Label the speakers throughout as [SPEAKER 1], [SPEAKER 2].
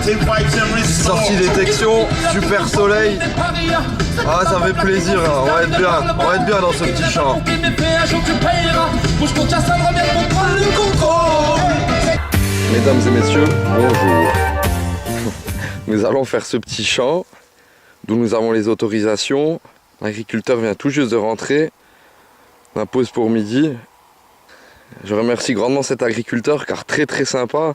[SPEAKER 1] Sortie détection, super soleil. Ah, ça fait plaisir, hein. On va être bien dans ce petit champ. Mesdames et messieurs, bonjour. Nous allons faire ce petit champ d'où nous avons les autorisations. L'agriculteur vient tout juste de rentrer. On pause pour midi. Je remercie grandement cet agriculteur car très sympa.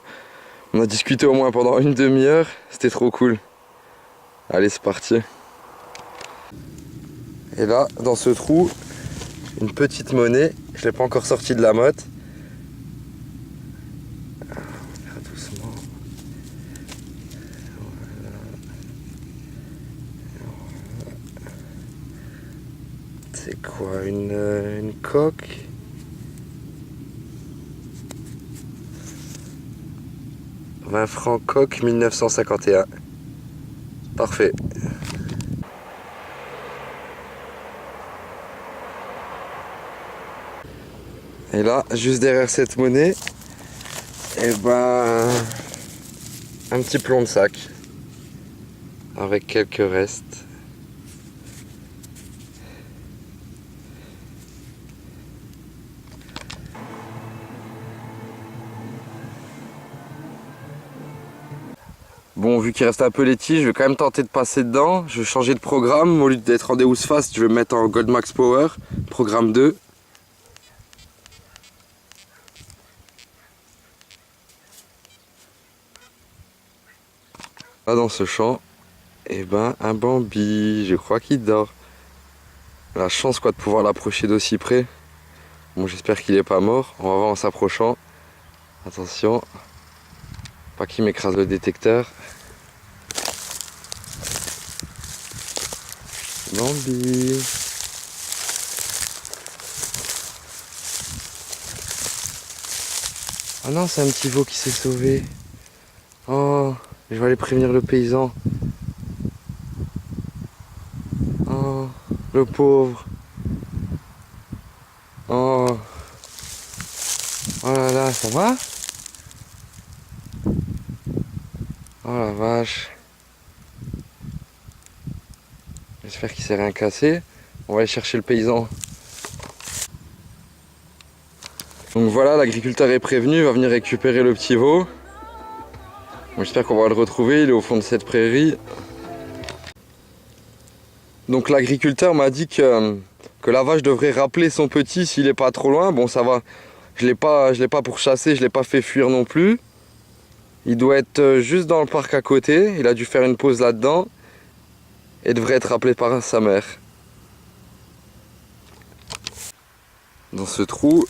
[SPEAKER 1] On a discuté au moins pendant une demi-heure. C'était trop cool. Allez, c'est parti. Et là, dans ce trou, une petite monnaie. Je ne l'ai pas encore sortie de la motte. Doucement. C'est quoi, une coque? « 20 francs coque 1951 ». Parfait. Et là, juste derrière cette monnaie, et ben, un petit plomb de sac avec quelques restes. Bon, vu qu'il reste un peu les tiges, je vais quand même tenter de passer dedans. Je vais changer de programme. Au lieu d'être en Deus Fast, je vais me mettre en Gold Max Power, programme 2. Là, dans ce champ, eh ben, un Bambi, je crois qu'il dort. La chance quoi de pouvoir l'approcher d'aussi près. Bon, j'espère qu'il n'est pas mort. On va voir en s'approchant. Attention, pas qu'il m'écrase le détecteur. Bambi. Oh non, c'est un petit veau qui s'est sauvé. Oh, je vais aller prévenir le paysan. Oh, le pauvre. Oh. Oh là là, ça va? Oh la vache. J'espère qu'il s'est rien cassé. On va aller chercher le paysan. Donc voilà, l'agriculteur est prévenu, il va venir récupérer le petit veau. J'espère qu'on va le retrouver, il est au fond de cette prairie. Donc l'agriculteur m'a dit que la vache devrait rappeler son petit s'il n'est pas trop loin. Bon, ça va, je l'ai pas pourchassé, je l'ai pas fait fuir non plus. Il doit être juste dans le parc à côté, il a dû faire une pause là-dedans et devrait être rappelé par sa mère. Dans ce trou,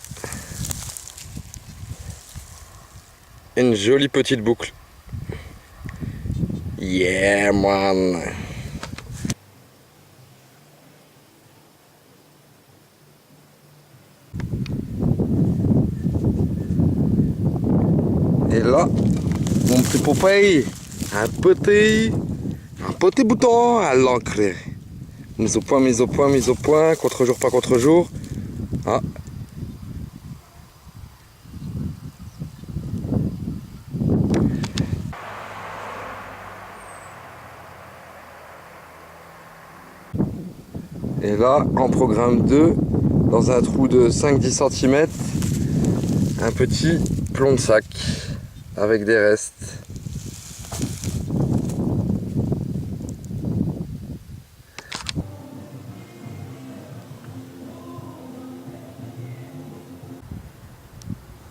[SPEAKER 1] une jolie petite boucle. Yeah man. Et là, mon petit Popeye, un petit bouton à l'encre. Mise au point, contre jour, pas contre jour. Ah. Et là, en programme 2, dans un trou de 5-10 cm, un petit plomb de sac avec des restes.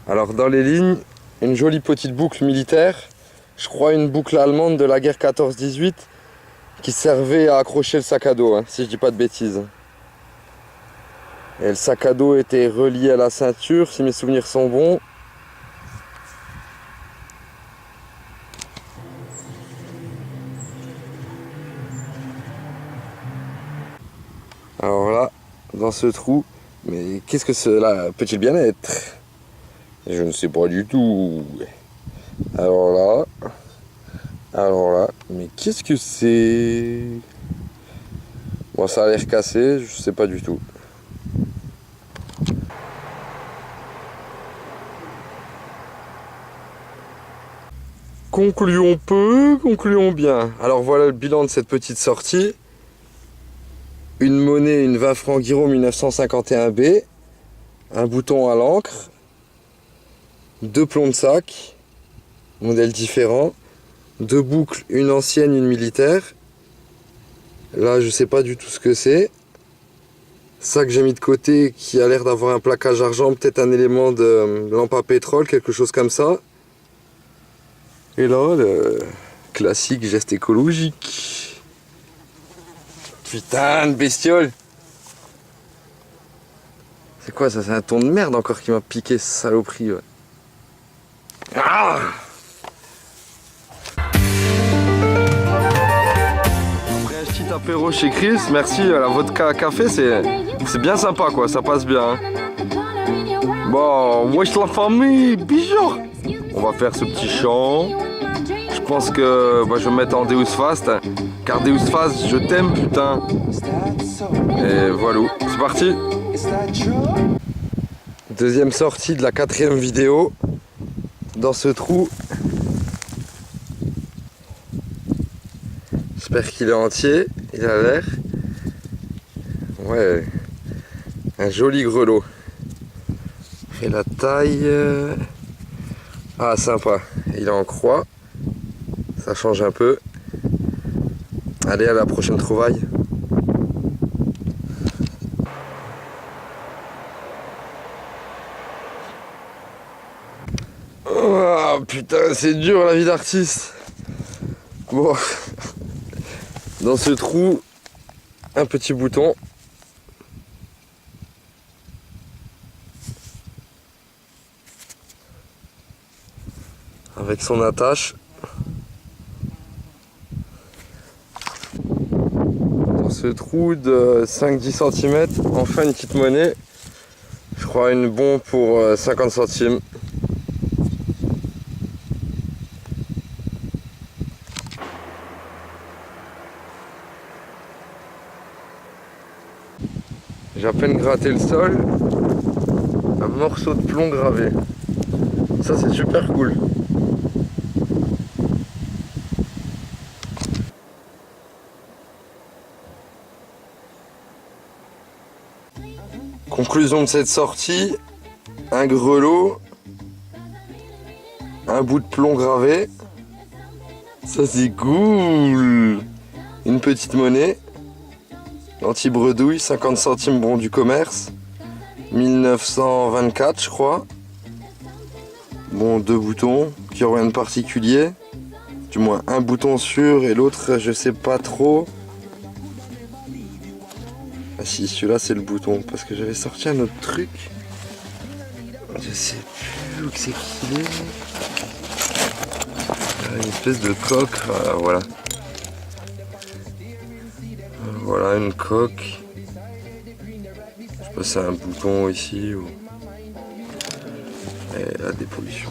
[SPEAKER 1] Alors dans les lignes, une jolie petite boucle militaire, je crois une boucle allemande de la guerre 14-18 qui servait à accrocher le sac à dos, hein, si je dis pas de bêtises. Et le sac à dos était relié à la ceinture, si mes souvenirs sont bons. Alors là, dans ce trou, mais qu'est-ce que cela peut-il bien être? Je ne sais pas du tout. Alors là, mais qu'est-ce que c'est? Bon, ça a l'air cassé, je sais pas du tout. Concluons peu, concluons bien. Alors voilà le bilan de cette petite sortie. Une monnaie, une 20 francs Giro 1951B, un bouton à l'encre, 2 plombs de sac, modèles différents, 2 boucles, une ancienne, une militaire. Là, je sais pas du tout ce que c'est. Ça que j'ai mis de côté qui a l'air d'avoir un plaquage argent, peut-être un élément de lampe à pétrole, quelque chose comme ça. Et là, le classique geste écologique. Putain de bestiole! C'est quoi ça? C'est un ton de merde encore qui m'a piqué, ce saloperie. Ouais. Ah! Après un petit apéro chez Chris, merci à la vodka à café, c'est bien sympa quoi, ça passe bien. Hein. Bon, wesh la famille, bijou! On va faire ce petit chant. Je pense que je vais me mettre en Deus Fast. Hein, car Deus Fast, je t'aime putain. Et voilà, c'est parti. Deuxième sortie de la 4e vidéo. Dans ce trou. J'espère qu'il est entier. Il a l'air. Ouais. Un joli grelot. Et la taille. Ah, sympa. Il est en croix. Ça change un peu. Allez, à la prochaine trouvaille. Oh putain, c'est dur la vie d'artiste. Bon. Dans ce trou, un petit bouton. Avec son attache. Dans ce trou de 5-10 cm, enfin une petite monnaie. Je crois une bombe pour 50 centimes. J'ai à peine gratté le sol. Un morceau de plomb gravé. Ça c'est super cool. Conclusion de cette sortie, un grelot, un bout de plomb gravé, ça c'est cool. Une petite monnaie, l'anti-bredouille, 50 centimes bon du commerce, 1924 je crois. Bon, 2 boutons, qui ont rien de particulier, du moins un bouton sûr et l'autre je sais pas trop. Ah si, celui-là c'est le bouton, parce que j'avais sorti un autre truc. Je sais plus où c'est qu'il est. Une espèce de coque, voilà. Voilà une coque. Je sais pas si c'est un bouton ici ou... Et la dépollution.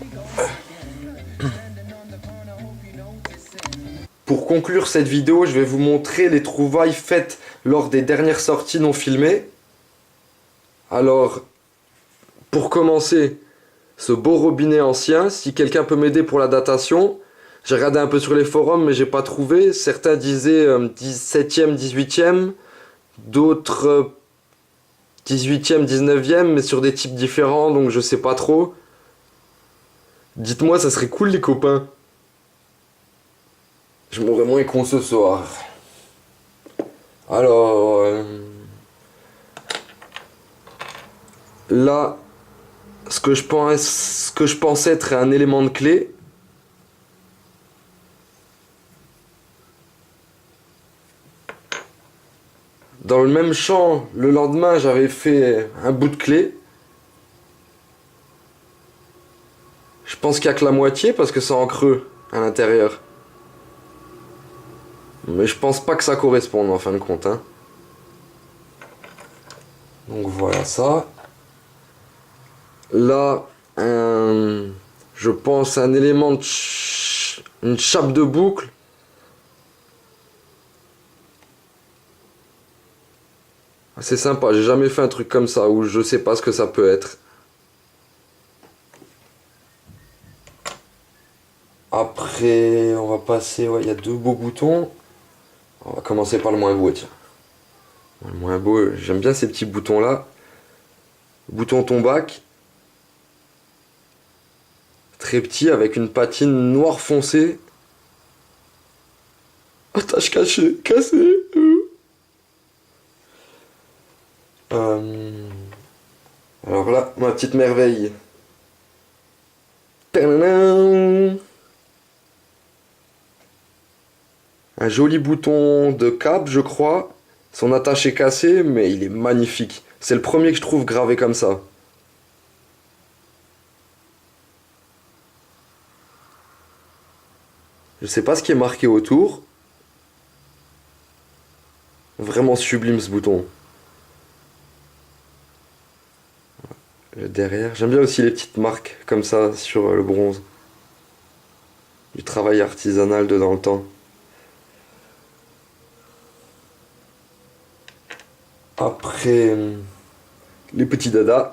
[SPEAKER 1] Pour conclure cette vidéo, je vais vous montrer les trouvailles faites lors des dernières sorties non filmées. Alors, pour commencer, ce beau robinet ancien, si quelqu'un peut m'aider pour la datation, j'ai regardé un peu sur les forums mais j'ai pas trouvé. Certains disaient 17e, 18e, d'autres 18e, 19e, mais sur des types différents, donc je sais pas trop. Dites-moi, ça serait cool les copains. Je mourrai moins con ce soir. Alors... là, ce que je pense être un élément de clé. Dans le même champ, le lendemain, j'avais fait un bout de clé. Je pense qu'il n'y a que la moitié parce que c'est en creux à l'intérieur. Mais je pense pas que ça corresponde en fin de compte. Hein. Donc voilà ça. Là, je pense un élément de une chape de boucle. C'est sympa, j'ai jamais fait un truc comme ça où je sais pas ce que ça peut être. Après, on va passer, ouais, il y a deux beaux boutons. On va commencer par le moins beau, tiens. Le moins beau, j'aime bien ces petits boutons-là. Bouton tombac, très petit, avec une patine noire foncée. Attache cachée, cassée. Euh, Alors là, ma petite merveille. Tadadam. Un joli bouton de cap, je crois. Son attache est cassée, mais il est magnifique. C'est le premier que je trouve gravé comme ça. Je sais pas ce qui est marqué autour. Vraiment sublime ce bouton. Derrière, j'aime bien aussi les petites marques comme ça sur le bronze. Du travail artisanal de dans le temps. Après, les petits dadas.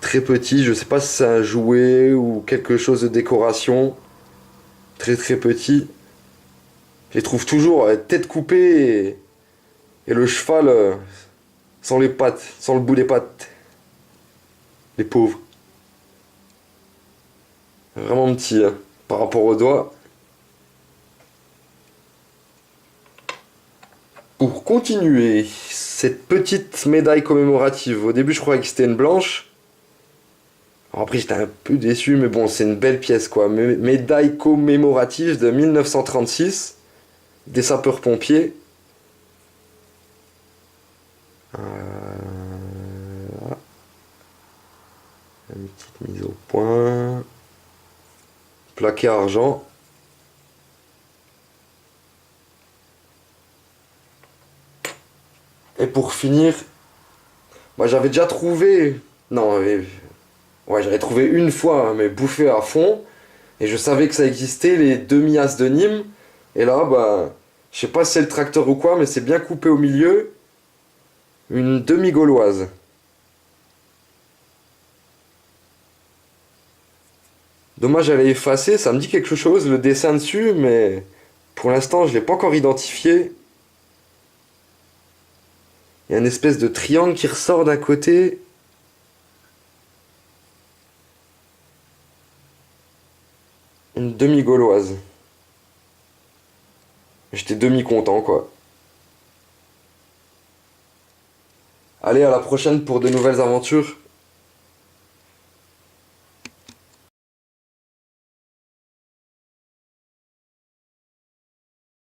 [SPEAKER 1] Très petits, je sais pas si c'est un jouet ou quelque chose de décoration. Très très petit. Je les trouve toujours tête coupée et le cheval sans les pattes, sans le bout des pattes. Les pauvres. Vraiment petit hein, par rapport aux doigts. Pour continuer, cette petite médaille commémorative. Au début, je croyais que c'était une blanche. Alors après, j'étais un peu déçu, mais bon, c'est une belle pièce quoi. Médaille commémorative de 1936 des sapeurs-pompiers. Une petite mise au point. Plaqué argent. Et pour finir, moi j'avais déjà trouvé. Non, ouais, j'avais trouvé une fois, hein, mais bouffé à fond. Et je savais que ça existait, les demi-as de Nîmes. Et là, bah, je sais pas si c'est le tracteur ou quoi, mais c'est bien coupé au milieu. Une demi-gauloise. Dommage, elle est effacée, ça me dit quelque chose, le dessin dessus, mais pour l'instant, je l'ai pas encore identifié. Il y a une espèce de triangle qui ressort d'un côté. Une demi-gauloise. J'étais demi-content, quoi. Allez, à la prochaine pour de nouvelles aventures.